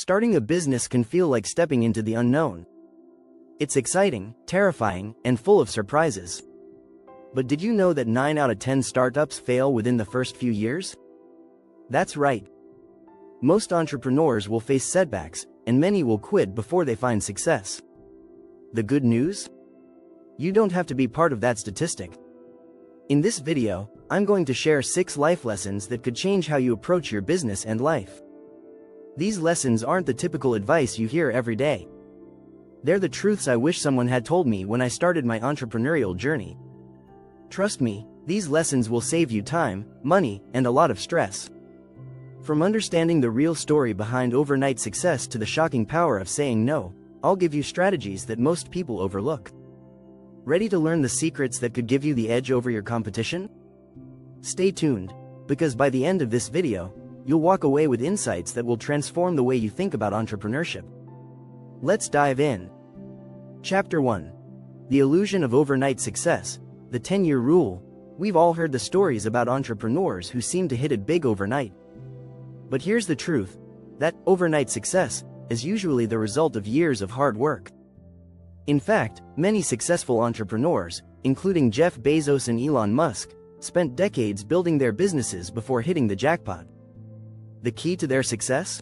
Starting a business can feel like stepping into the unknown. It's exciting, terrifying, and full of surprises. But did you know that 9 out of 10 startups fail within the first few years? That's right. Most entrepreneurs will face setbacks, and many will quit before they find success. The good news? You don't have to be part of that statistic. In this video, I'm going to share 6 life lessons that could change how you approach your business and life. These lessons aren't the typical advice you hear every day. They're the truths I wish someone had told me when I started my entrepreneurial journey. Trust me, these lessons will save you time, money, and a lot of stress. From understanding the real story behind overnight success to the shocking power of saying no, I'll give you strategies that most people overlook. Ready to learn the secrets that could give you the edge over your competition? Stay tuned, because by the end of this video, you'll walk away with insights that will transform the way you think about entrepreneurship. Let's dive in. Chapter 1. The Illusion of Overnight Success, the 10-year rule. We've all heard the stories about entrepreneurs who seem to hit it big overnight. But here's the truth, that overnight success is usually the result of years of hard work. In fact, many successful entrepreneurs, including Jeff Bezos and Elon Musk, spent decades building their businesses before hitting the jackpot. The key to their success?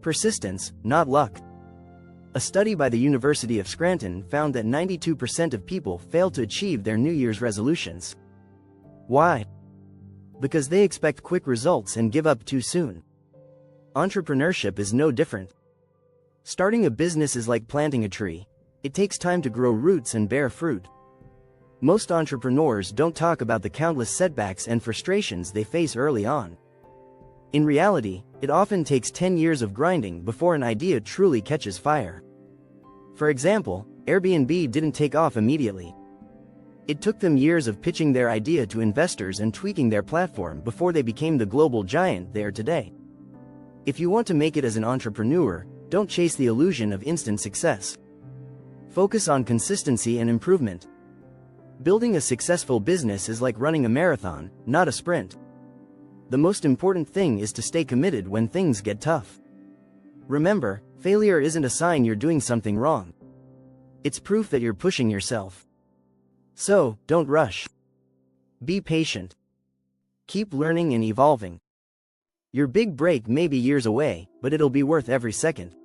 Persistence, not luck. A study by the University of Scranton found that 92% of people fail to achieve their New Year's resolutions. Why? Because they expect quick results and give up too soon. Entrepreneurship is no different. Starting a business is like planting a tree. It takes time to grow roots and bear fruit. Most entrepreneurs don't talk about the countless setbacks and frustrations they face early on. In reality, it often takes 10 years of grinding before an idea truly catches fire. For example, Airbnb didn't take off immediately. It took them years of pitching their idea to investors and tweaking their platform before they became the global giant they are today. If you want to make it as an entrepreneur, don't chase the illusion of instant success. Focus on consistency and improvement. Building a successful business is like running a marathon, not a sprint. The most important thing is to stay committed when things get tough. Remember, failure isn't a sign you're doing something wrong. It's proof that you're pushing yourself. So, don't rush. Be patient. Keep learning and evolving. Your big break may be years away, but it'll be worth every second.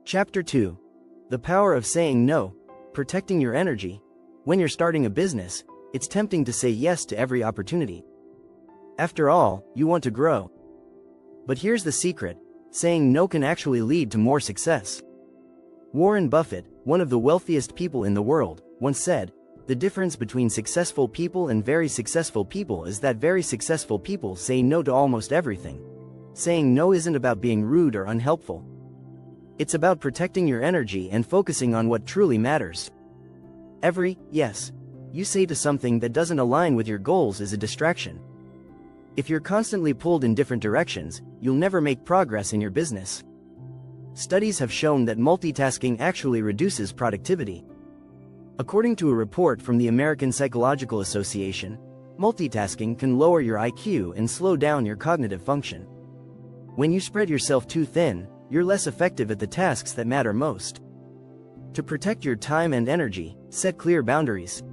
Chapter 2. The Power of Saying No, Protecting Your Energy. When you're starting a business, it's tempting to say yes to every opportunity. After all, you want to grow. But here's the secret, saying no can actually lead to more success. Warren Buffett, one of the wealthiest people in the world, once said, "The difference between successful people and very successful people is that very successful people say no to almost everything." Saying no isn't about being rude or unhelpful. It's about protecting your energy and focusing on what truly matters. Every yes you say to something that doesn't align with your goals is a distraction. If you're constantly pulled in different directions, you'll never make progress in your business. Studies have shown that multitasking actually reduces productivity. According to a report from the American Psychological Association, multitasking can lower your IQ and slow down your cognitive function. When you spread yourself too thin, you're less effective at the tasks that matter most. To protect your time and energy, set clear boundaries.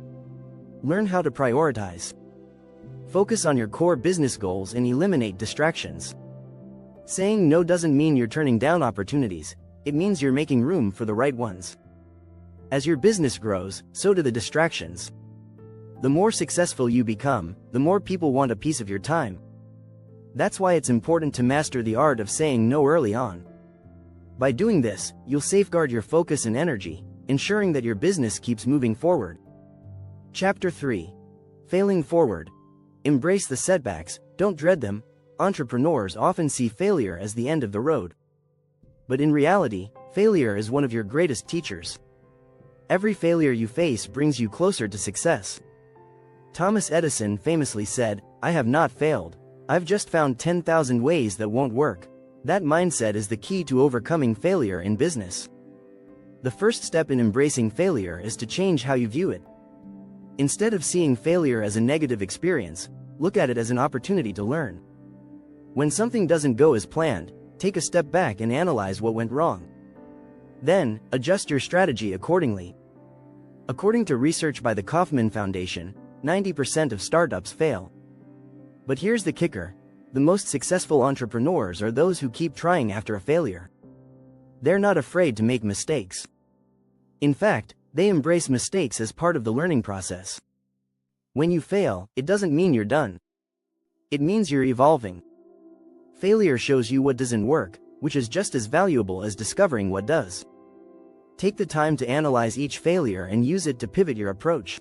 Learn how to prioritize. Focus on your core business goals and eliminate distractions. Saying no doesn't mean you're turning down opportunities, it means you're making room for the right ones. As your business grows, so do the distractions. The more successful you become, the more people want a piece of your time. That's why it's important to master the art of saying no early on. By doing this, you'll safeguard your focus and energy, ensuring that your business keeps moving forward. Chapter 3. Failing Forward. Embrace the setbacks, don't dread them. Entrepreneurs often see failure as the end of the road. But in reality, failure is one of your greatest teachers. Every failure you face brings you closer to success. Thomas Edison famously said, "I have not failed. I've just found 10,000 ways that won't work." That mindset is the key to overcoming failure in business. The first step in embracing failure is to change how you view it. Instead of seeing failure as a negative experience, look at it as an opportunity to learn. When something doesn't go as planned, Take a step back and analyze what went wrong. Then, adjust your strategy accordingly. According to research by the Kauffman Foundation, 90% of startups fail. But here's the kicker: the most successful entrepreneurs are those who keep trying after a failure. They're not afraid to make mistakes. In fact, they embrace mistakes as part of the learning process. When you fail, it doesn't mean you're done. It means you're evolving. Failure shows you what doesn't work, which is just as valuable as discovering what does. Take the time to analyze each failure and use it to pivot your approach.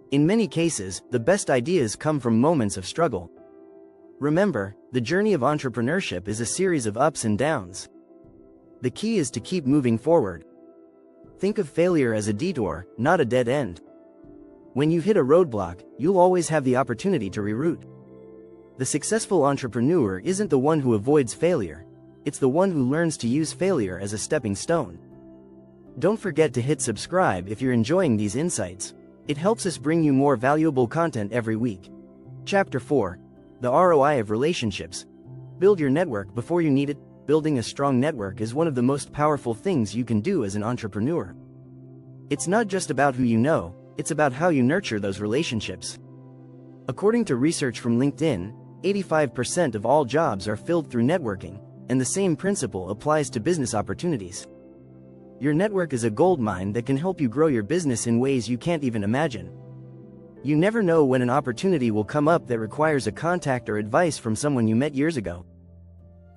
In many cases, the best ideas come from moments of struggle. Remember, the journey of entrepreneurship is a series of ups and downs. The key is to keep moving forward. Think of failure as a detour, not a dead end. When you've hit a roadblock, you'll always have the opportunity to reroute. The successful entrepreneur isn't the one who avoids failure. It's the one who learns to use failure as a stepping stone. Don't forget to hit subscribe if you're enjoying these insights. It helps us bring you more valuable content every week. Chapter 4. The ROI of relationships. Build your network before you need it. Building a strong network is one of the most powerful things you can do as an entrepreneur. It's not just about who you know, it's about how you nurture those relationships. According to research from LinkedIn, 85% of all jobs are filled through networking, and the same principle applies to business opportunities. Your network is a goldmine that can help you grow your business in ways you can't even imagine. You never know when an opportunity will come up that requires a contact or advice from someone you met years ago.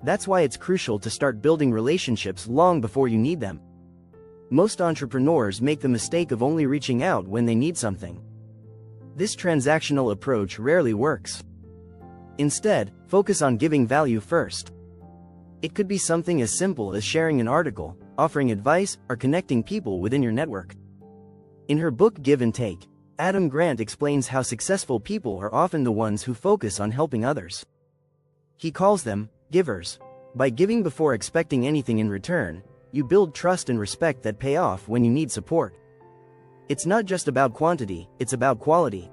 That's why it's crucial to start building relationships long before you need them. Most entrepreneurs make the mistake of only reaching out when they need something. This transactional approach rarely works. Instead, focus on giving value first. It could be something as simple as sharing an article, offering advice, or connecting people within your network. In her book Give and Take, Adam Grant explains how successful people are often the ones who focus on helping others. He calls them givers. By giving before expecting anything in return, you build trust and respect that pay off when you need support. It's not just about quantity, it's about quality.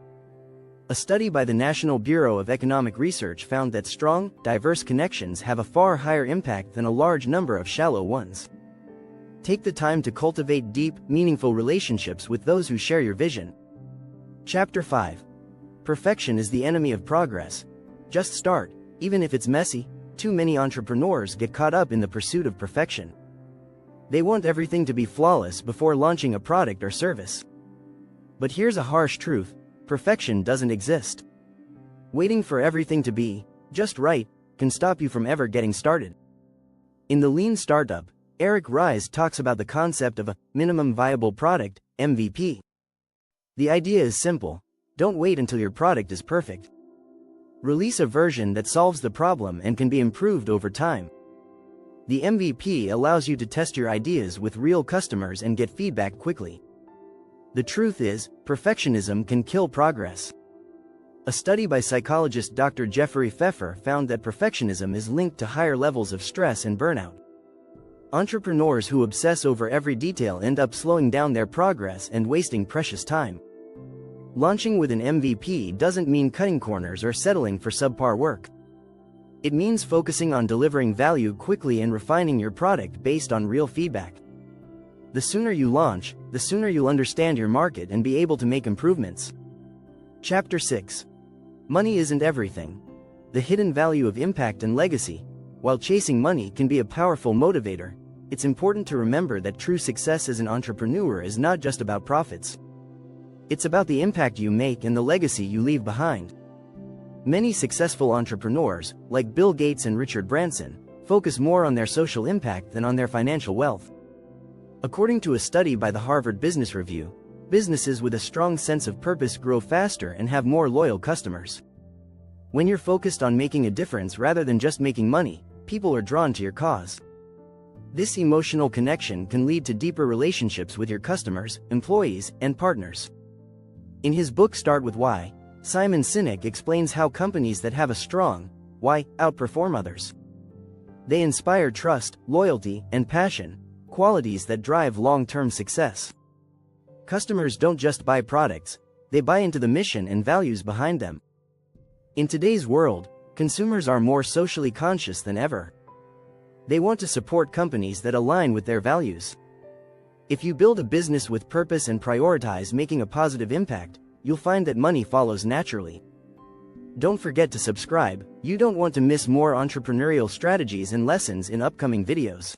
A study by the National Bureau of Economic Research found that strong, diverse connections have a far higher impact than a large number of shallow ones. Take the time to cultivate deep, meaningful relationships with those who share your vision. Chapter 5. Perfection is the enemy of progress. Just start, even if it's messy. Too many entrepreneurs get caught up in the pursuit of perfection. They want everything to be flawless before launching a product or service. But here's a harsh truth: perfection doesn't exist. Waiting for everything to be just right can stop you from ever getting started. In The Lean Startup, Eric Ries talks about the concept of a minimum viable product, MVP. The idea is simple: don't wait until your product is perfect. Release a version that solves the problem and can be improved over time. The MVP allows you to test your ideas with real customers and get feedback quickly. The truth is, perfectionism can kill progress. A study by psychologist Dr. Jeffrey Pfeffer found that perfectionism is linked to higher levels of stress and burnout. Entrepreneurs who obsess over every detail end up slowing down their progress and wasting precious time. Launching with an MVP doesn't mean cutting corners or settling for subpar work. It means focusing on delivering value quickly and refining your product based on real feedback. The sooner you launch, the sooner you'll understand your market and be able to make improvements. Chapter 6. Money isn't everything. The hidden value of impact and legacy. While chasing money can be a powerful motivator, it's important to remember that true success as an entrepreneur is not just about profits. It's about the impact you make and the legacy you leave behind. Many successful entrepreneurs, like Bill Gates and Richard Branson, focus more on their social impact than on their financial wealth. According to a study by the Harvard Business Review, businesses with a strong sense of purpose grow faster and have more loyal customers. When you're focused on making a difference rather than just making money, people are drawn to your cause. This emotional connection can lead to deeper relationships with your customers, employees, and partners. In his book Start With Why, Simon Sinek explains how companies that have a strong why outperform others. They inspire trust, loyalty, and passion, qualities that drive long-term success. Customers don't just buy products, they buy into the mission and values behind them. In today's world, consumers are more socially conscious than ever. They want to support companies that align with their values. If you build a business with purpose and prioritize making a positive impact, you'll find that money follows naturally. Don't forget to subscribe. You don't want to miss more entrepreneurial strategies and lessons in upcoming videos.